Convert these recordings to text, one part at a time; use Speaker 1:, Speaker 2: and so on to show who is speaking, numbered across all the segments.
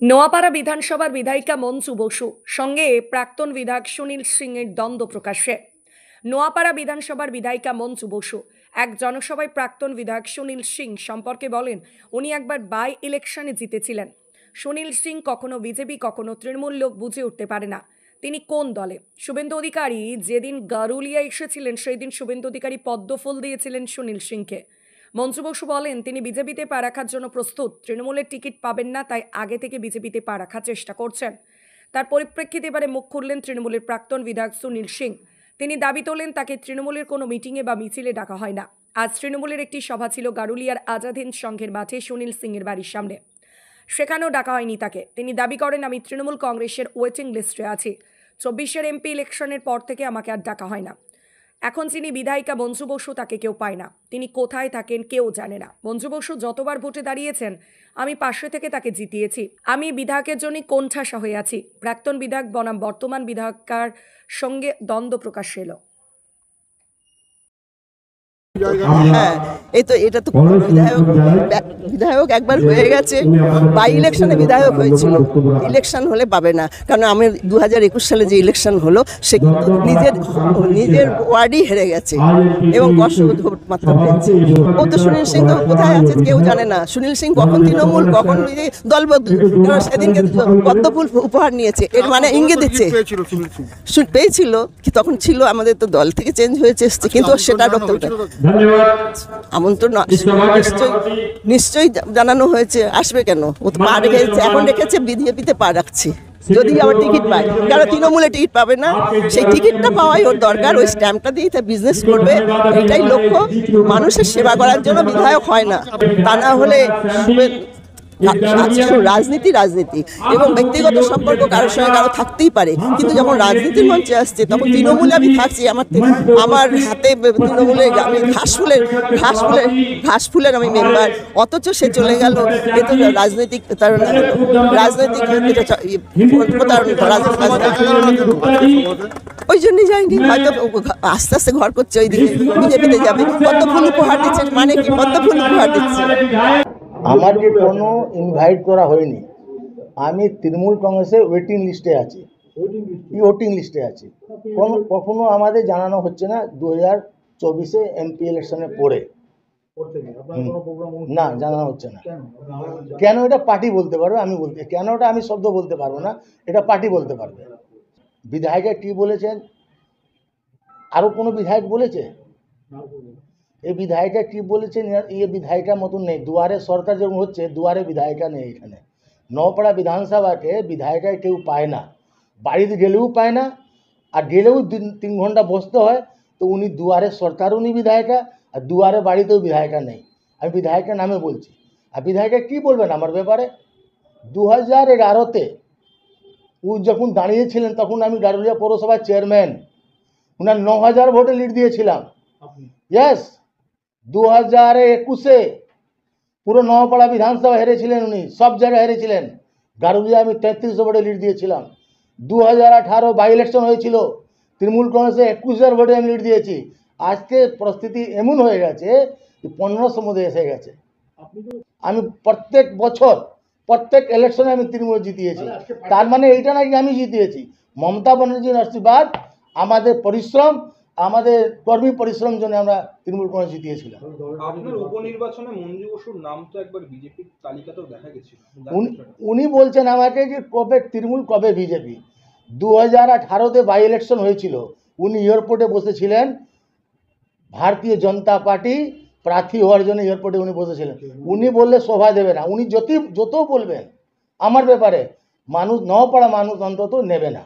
Speaker 1: নোয়াপাড়া বিধানসভার বিধায়িকা মঞ্জু বসু সঙ্গে প্রাক্তন বিধায়ক সুনীল সিংয়ের দ্বন্দ্ব প্রকাশ্যে। নোয়াপাড়া বিধানসভার বিধায়িকা মঞ্জু বসু এক জনসভায় প্রাক্তন বিধায়ক সুনীল সিং সম্পর্কে বলেন, উনি একবার বাই ইলেকশনে জিতেছিলেন। সুনীল সিং কখনো বিজেপি কখনো তৃণমূল লোক বুঝে উঠতে পারে না তিনি কোন দলে। শুভেন্দু অধিকারী যেদিন গারুলিয়া এসেছিলেন সেই দিন শুভেন্দু অধিকারী পদ্মফুল দিয়েছিলেন সুনীল সিংকে। মঞ্জু বসু বলেন, তিনি বিজেপিতে পা রাখার জন্য প্রস্তুত, তৃণমূলের টিকিট পাবেন না, তাই আগে থেকে বিজেপিতে পা রাখার চেষ্টা করছেন। তার পরিপ্রেক্ষিতে এবারে মুখ খুললেন তৃণমূলের প্রাক্তন বিধায়ক সুনীল সিং। তিনি দাবি তোলেন, তাকে তৃণমূলের কোনো মিটিংয়ে বা মিছিলে ডাকা হয় না। আজ তৃণমূলের একটি সভা ছিল গারুলিয়ার আজাদ হিন্দ সংঘের মাঠে সুনীল সিংয়ের বাড়ির সামনে, সেখানেও ডাকা হয়নি তাকে। তিনি দাবি করেন, আমি তৃণমূল কংগ্রেসের ওয়েটিং লিস্টে আছি, 24-এর এমপি ইলেকশনের পর থেকে আমাকে আর ডাকা হয় না। এখন যিনি বিধায়িকা মঞ্জু বসু, তাকে কেউ পায় না, তিনি কোথায় থাকেন কেউ জানে না। মঞ্জু বসু যতবার ভোটে দাঁড়িয়েছেন আমি পাশে থেকে তাকে জিতিয়েছি, আমি বিধায়কের জন্য কোণঠাসা হয়ে আছি। প্রাক্তন বিধায়ক বনাম বর্তমান বিধায়কার সঙ্গে দ্বন্দ্ব প্রকাশ এলো।
Speaker 2: হ্যাঁ, এই তো এটা তো বিধায়ক একবার হয়ে গেছে, বাই ইলেকশনে বিধায়ক হয়েছিল, ইলেকশন হলে পাবে না। কারণ আমি 2021 সালে যে ইলেকশন হলো সে কিন্তু নিজের ওয়ার্ডই হেরে গেছে এবং ভোট মাত্র পেয়েছে। ও তো সুনীল সিং তো কোথায় আছে কেউ জানে না। সুনীল সিং কখন তৃণমূল কখন দল বদল, সেদিনকে পদ্মফুল উপহার নিয়েছে, এর মানে ইঙ্গিত দিচ্ছে পেয়েছিল কি তখন ছিল, আমাদের তো দল থেকে চেঞ্জ হয়েছে এসছে, কিন্তু সেটা আমন্ত্রণ নিশ্চয়ই জানানো হয়েছে, আসবে কেন? ও তো পা রেখেছে, এখন রেখেছে বিজেপিতে পা রাখছে, যদি আবার টিকিট পায়। কারণ তৃণমূলে টিকিট পাবে না, সেই টিকিটটা পাওয়াই ওর দরকার, ওই স্ট্যাম্পটা দিয়ে তা বিজনেস করবে, এটাই লক্ষ্য। মানুষের সেবা করার জন্য বিধায়ক হয় না, তা না হলে রাজনীতি এবং ব্যক্তিগত সম্পর্ক কারোর সঙ্গে কারো থাকতেই পারে, কিন্তু যখন রাজনীতির মঞ্চে আসছে তখন তৃণমূলে আমি থাকছি, আমার হাতে তৃণমূলের আমি ঘাসফুলের আমি মেম্বার, অথচ সে চলে গেল। এ তো রাজনৈতিক ওই জন্যই যায়নি, হয়তো আস্তে আস্তে ঘর করছে, ওইদিকে বিজেপিতে যাবে। পদ্মফুল উপহার দিচ্ছে মানে কি? পদ্মফুল উপহার দিচ্ছে।
Speaker 3: আমাকে কোনো ইনভাইট করা হয়নি, আমি তৃণমূল কংগ্রেসের ওয়েটিং লিস্টে আছি, কখনো আমাদের জানানো হচ্ছে না 2024-এ এমপি ইলেকশনের পরে না, জানানো হচ্ছে না। কেন? এটা পার্টি বলতে পারবে, আমি বলতে কেন ওটা আমি শব্দ বলতে পারবো না, এটা পার্টি বলতে পারবে। বিধায়ক কি বলেছেন? আরো কোনো বিধায়ক বলেছে? এই বিধায়িকা কি বলেছেন? এই বিধায়িকার মতন নেই। দুয়ারে সরকার যেমন হচ্ছে, দুয়ারে বিধায়িকা নেই এখানে। নওপাড়া বিধানসভাকে বিধায়িকা কেউ পায় না, বাড়িতে গেলেও পায় না, আর গেলেও 3 ঘন্টা বসতে হয়। তো উনি দুয়ারে সরকার, উনি বিধায়িকা, আর দুয়ারে বাড়িতেও বিধায়িকা নেই। আমি বিধায়িকার নামে বলছি। আর বিধায়িকা কী বলবেন আমার ব্যাপারে? 2011-তে ও যখন দাঁড়িয়েছিলেন তখন আমি গারুলিয়া পৌরসভার চেয়ারম্যান, উনার 9000 ভোটে লিড দিয়েছিলাম। ইয়েস, 2021-এ পুরো নওপাড়া বিধানসভা হেরেছিলেন উনি, সব জায়গায় হেরেছিলেন। গারুলিয়া আমি 3300 ভোটে লিড দিয়েছিলাম। 2018 বাই ইলেকশন হয়েছিল, তৃণমূল কংগ্রেসে 21000 ভোটে আমি লিড দিয়েছি। আজকে পরিস্থিতি এমন হয়ে গেছে 1500 মধ্যে এসে গেছে। আমি প্রত্যেক বছর প্রত্যেক ইলেকশনে আমি তৃণমূল জিতিয়েছি। তার মানে এইটা নাকি আমি জিতিয়েছি, মমতা ব্যানার্জির আশীর্বাদ, আমাদের পরিশ্রম, আমাদের কর্মী পরিশ্রম জন্য আমরা তৃণমূল কংগ্রেস জিতিয়েছিলাম।
Speaker 4: আপনার উপনির্বাচনে মঞ্জু বসুর নাম তো একবার বিজেপির তালিকাতেও দেখা গেছিল।
Speaker 3: উনি বলছেন আমাকে যে কবে তৃণমূল কবে বিজেপি। 2018-তে বাই ইলেকশন হয়েছিল, উনি এয়ারপোর্টে বসেছিলেন, ভারতীয় জনতা পার্টি প্রার্থী হওয়ার জন্য এয়ারপোর্টে উনি বসেছিলেন। উনি বললে শোভা দেবে না, উনি যত বলবেন আমার ব্যাপারে মানুষ, নওপাড়া মানুষ অন্তত নেবে না।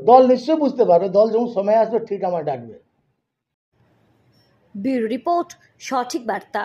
Speaker 3: দল নিশ্চয় বুঝতে পারবে, দল যখন সময় আসবে ঠিক আমার ডাকবে।
Speaker 5: ব্যুরো রিপোর্ট, সঠিক বার্তা।